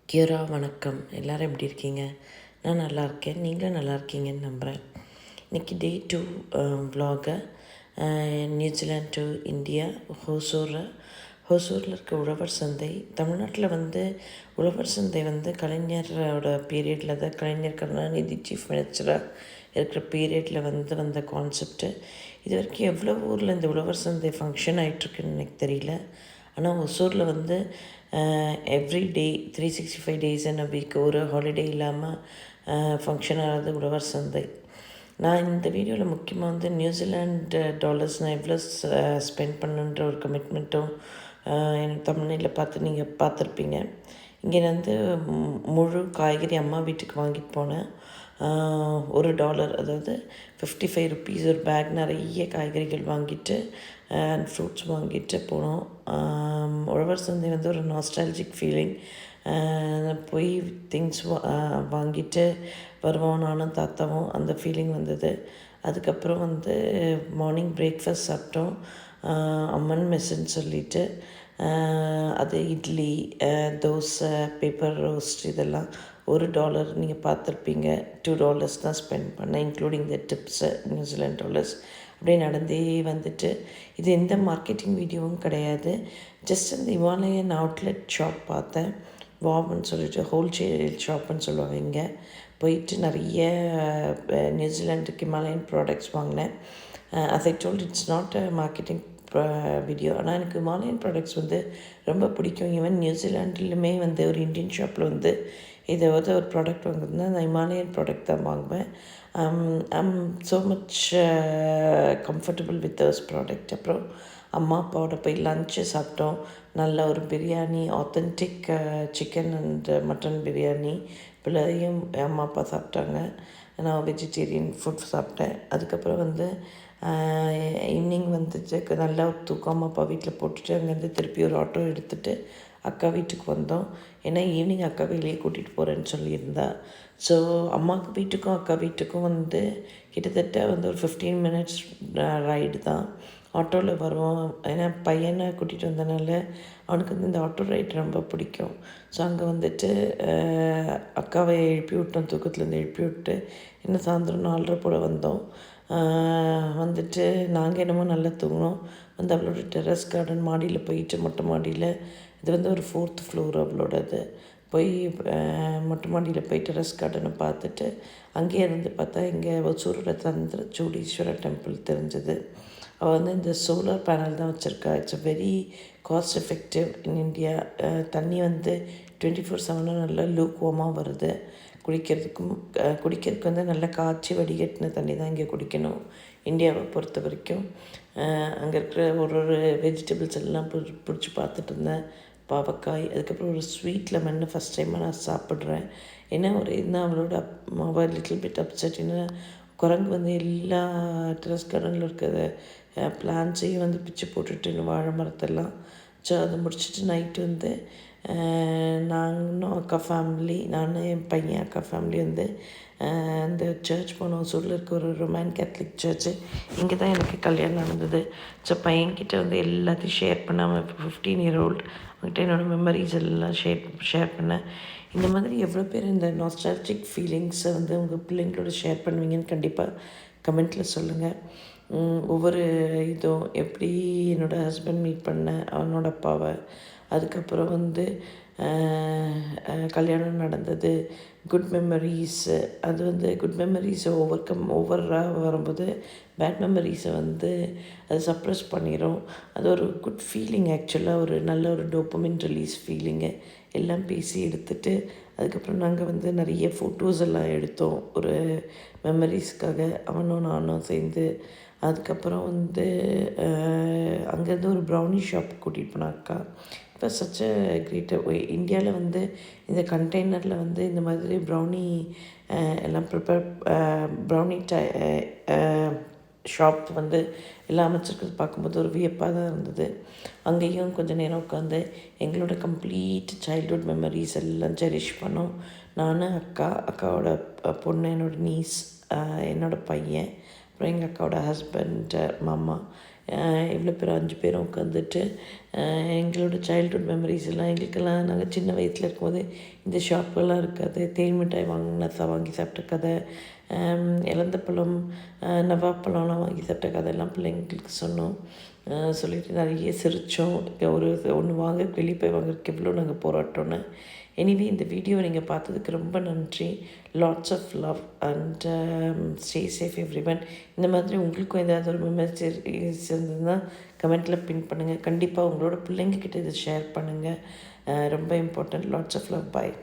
கியோரா வணக்கம். எல்லோரும் எப்படி இருக்கீங்க? நான் நல்லா இருக்கேன். நீங்களும் நல்லா இருக்கீங்கன்னு நம்புகிறேன். இன்றைக்கி டே 2 vlog நியூசிலாந்து டு இந்தியா ஹோசூரில் இருக்க உழவர் சந்தை. தமிழ்நாட்டில் வந்து உழவர் சந்தை வந்து கலைஞரோட பீரியடில் தான், கலைஞர் கருணாநிதி சீஃப் மினிஸ்டராக இருக்கிற பீரியடில் வந்த கான்செப்ட்டு. இது வரைக்கும் எவ்வளோ ஊரில் இந்த உழவர் சந்தை ஃபங்க்ஷன் ஆகிட்டுருக்குன்னு எனக்கு தெரியல. ஆனால் ஒசூரில் வந்து every day 365 days in a week ஒரு ஹாலிடே இல்லாமல் ஃபங்க்ஷன் ஆகிறது உழவர் சந்தை. நான் இந்த வீடியோவில் முக்கியமாக வந்து நியூசிலாண்டு டாலர்ஸ் நான் எவ்வளோ ஸ்பெண்ட் பண்ணுன்ற ஒரு கமிட்மெண்ட்டும் எனக்கு தமிழ்நிலையில் பார்த்து நீங்கள் பார்த்துருப்பீங்க. இங்கே வந்து முழு காய்கறி அம்மா வீட்டுக்கு வாங்கிட்டு போனேன். $1, அதாவது 55 ருப்பீஸ் ஒரு பேக் நிறைய காய்கறிகள் வாங்கிட்டு அண்ட் ஃப்ரூட்ஸ் வாங்கிட்டு போனோம். உழவர் சந்தை வந்து ஒரு நாஸ்டாலஜிக் ஃபீலிங். போய் திங்ஸ் வாங்கிட்டு வருவோம் நானும் தாத்தாவும், அந்த ஃபீலிங் வந்தது. அதுக்கப்புறம் வந்து மார்னிங் பிரேக்ஃபாஸ்ட் சாப்பிட்டோம். அம்மன் மெஸ்ஸுன்னு சொல்லிட்டு அது இட்லி, தோசை, பேப்பர் ரோஸ்ட் இதெல்லாம் $1 நீங்கள் பார்த்துருப்பீங்க. $2 தான் ஸ்பெண்ட் பண்ணேன், including the tips New Zealand dollars. அப்படியே நடந்தே வந்துட்டு, இது எந்த மார்க்கெட்டிங் வீடியோவும் கிடையாது. ஜஸ்ட் அந்த இமாலயன் அவுட்லெட் ஷாப் பார்த்தேன். வாப்னு சொல்லிட்டு ஹோல்சேல் ஷாப்புன்னு சொல்லுவாங்க. இங்கே போயிட்டு நிறைய நியூசிலாண்டுக்கு ஹிமாலயன் ப்ராடக்ட்ஸ் வாங்கினேன். as I told, it's not a marketing video. ஆனால் எனக்கு ஹிமாலயன் ப்ராடக்ட்ஸ் வந்து ரொம்ப பிடிக்கும். ஈவன் நியூசிலாண்டுலேயுமே வந்து ஒரு இந்தியன் ஷாப்பில் வந்து ஏதாவது ஒரு ப்ராடக்ட் வாங்குறதுனா நான் ஹிமாலயன் ப்ராடக்ட் தான் வாங்குவேன். I'm so much comfortable with those product. அப்புறம் அம்மா அப்பாவோட போய் லஞ்சு சாப்பிட்டோம். நல்ல ஒரு biryani, authentic chicken and mutton biryani. பிள்ளையும் அம்மா அப்பா சாப்பிட்டாங்க. நான் வெஜிடேரியன் ஃபுட் சாப்பிட்டேன். அதுக்கப்புறம் வந்து ஈவினிங் வந்துட்டு நல்லா ஒரு தூக்கம் அம்மா அப்பா வீட்டில் போட்டுட்டு அங்கேருந்து திருப்பி ஒரு ஆட்டோ எடுத்துகிட்டு அக்கா வீட்டுக்கு வந்தோம். ஏன்னா ஈவினிங் அக்கா வெளியே கூட்டிகிட்டு போகிறேன்னு சொல்லியிருந்தா. ஸோ அம்மாவுக்கு வீட்டுக்கும் அக்கா வீட்டுக்கும் வந்து கிட்டத்தட்ட வந்து ஒரு 15 மினிட்ஸ் ரைடு தான். ஆட்டோவில் வருவோம். ஏன்னா பையனை கூட்டிகிட்டு வந்தனால அவனுக்கு வந்து இந்த ஆட்டோ ரைட் ரொம்ப பிடிக்கும். ஸோ அங்கே வந்துட்டு அக்காவை எழுப்பி விட்டோம், தூக்கத்துலேருந்து எழுப்பி விட்டு இன்னும் சாயந்தரம் 4:30 போல் வந்தோம். வந்துட்டு நாங்கள் என்னமோ நல்லா தூங்கினோம். வந்து அவளோட டெரஸ் கார்டன் மாடியில் போயிட்டு, மொட்டை மாடியில், இது வந்து ஒரு 4th ஃப்ளோர் அவளோடது, போய் மொட்டை மாடியில் போய் டெரஸ் கார்டனை பார்த்துட்டு அங்கேயே இருந்து பார்த்தா இங்கே ஒசூரோட சந்திரசூடீஸ்வரர் டெம்பிள் தெரிஞ்சது. அவள் வந்து இந்த சோலார் பேனல் தான் வச்சுருக்கா. It's a very cost effective in India. தண்ணி வந்து 24/7 நல்லா லூக்வார்மாக வருது. குடிக்கிறதுக்கு வந்து நல்லா காய்ச்சி வடிகட்டின தண்ணி தான் இங்கே குடிக்கணும், இந்தியாவை பொறுத்த வரைக்கும். அங்கே இருக்கிற ஒரு வெஜிடபிள்ஸ் எல்லாம் பிடிச்சி பார்த்துட்டு இருந்தேன். பாவக்காய், அதுக்கப்புறம் ஒரு ஸ்வீட் லெமன் ஃபஸ்ட் டைமாக நான் சாப்பிட்றேன். ஏன்னா இன்னும் அவளோட லிட்டில் பிட் அப்செட். ஏன்னா குரங்கு வந்து எல்லா டெரஸ் கார்டனில் இருக்கிற பிளான்ட்ஸையும் வந்து பிச்சு போட்டுட்டு வாழை மரத்தெல்லாம். ஸோ அதை முடிச்சுட்டு நைட்டு வந்து நானும் அக்கா ஃபேமிலி, நான் என் பையன் அக்கா ஃபேமிலி வந்து அந்த சர்ச் போனோம். ஒசூரில் இருக்க ஒரு ரோமன் கேத்தலிக் சர்ச்சு. இங்கே தான் எனக்கு கல்யாணம் நடந்தது. ஸோ பையன்கிட்ட வந்து எல்லாத்தையும் ஷேர் பண்ணாமல் 15 year old அவங்ககிட்ட என்னோடய மெமரிஸ் எல்லாம் ஷேர் பண்ணேன். இந்த மாதிரி எவ்வளோ பேர் இந்த நாஸ்டாலஜிக் ஃபீலிங்ஸை வந்து உங்கள் பிள்ளைங்களோட ஷேர் பண்ணுவீங்கன்னு கண்டிப்பாக கமெண்ட்டில் சொல்லுங்கள். ஒவ்வொரு இதுவும் எப்படி என்னோடய ஹஸ்பண்ட் மீட் பண்ணேன், அவனோட அப்பாவை, அதுக்கப்புறம் வந்து கல்யாணம் நடந்தது, குட் மெமரிஸு. அது வந்து குட் மெமரிஸை ஓவராக வரும்போது பேட் மெமரிஸை வந்து அது சப்ரெஸ் பண்ணிடும். அது ஒரு குட் ஃபீலிங். ஆக்சுவலாக ஒரு நல்ல ஒரு டோப்பமின் ரிலீஸ் ஃபீலிங்கு. எல்லாம் பேசி எடுத்துகிட்டு அதுக்கப்புறம் நாங்கள் வந்து நிறைய ஃபோட்டோஸ் எல்லாம் எடுத்தோம் ஒரு மெமரிஸ்க்காக, அவனும் நானும் சேர்ந்து. அதுக்கப்புறம் வந்து அங்கேருந்து ஒரு ப்ரௌனி ஷாப் கூட்டிகிட்டு போனான் அக்கா. இப்போ சச் அ கிரேட். இந்தியாவில் வந்து இந்த கண்டெய்னரில் வந்து இந்த மாதிரி ப்ரௌனி எல்லாம் ப்ரௌனி ஷாப் வந்து எல்லாம் அமைச்சிருக்கிறது பார்க்கும்போது ஒரு வியப்பாக தான் இருந்தது. அங்கேயும் கொஞ்சம் நேரம் உட்காந்து எங்களோட கம்ப்ளீட் சைல்ட்ஹுட் மெமரிஸ் எல்லாம் செரிஷ் பண்ணோம். நான், அக்காவோட பொண்ணு, என்னோடய நீஸ், என்னோடய பையன், அப்புறம் எங்கள் அக்காவோட ஹஸ்பண்ட், மாமா, இவ்வளோ பேர் 5 பேரும் உட்காந்துட்டு எங்களோட சைல்ட்ஹுட் மெமரிஸ் எல்லாம் எங்களுக்கெல்லாம் நாங்கள் சின்ன வயசில் இருக்கும்போது இந்த ஷாப்பெல்லாம் இருக்காது. தேன் மிட்டாய் வாங்கி சாப்பிட்ட கதை, இலந்த பழம், நவாப்பழம்லாம் வாங்கி சாப்பிட்ட கதையெல்லாம் பிள்ளைங்களுக்கு சொன்னோம். சொல்லிட்டு நிறைய சிரித்தோம். ஒன்று வாங்க வெளியே போய் வாங்குறதுக்கு எவ்வளோ நாங்கள் போராட்டோன்னு. எனிவே இந்த வீடியோவை நீங்கள் பார்த்ததுக்கு ரொம்ப நன்றி. Lots of love and stay safe everyone. இந்த மாதிரி உங்களுக்கும் ஏதாவது ஒரு மெமரிஸ் இருந்ததுன்னா கமெண்ட்டில் பின் பண்ணுங்கள். கண்டிப்பாக உங்களோட பிள்ளைங்கக்கிட்ட இதை ஷேர் பண்ணுங்கள். ரொம்ப important. Lots of love. Bye.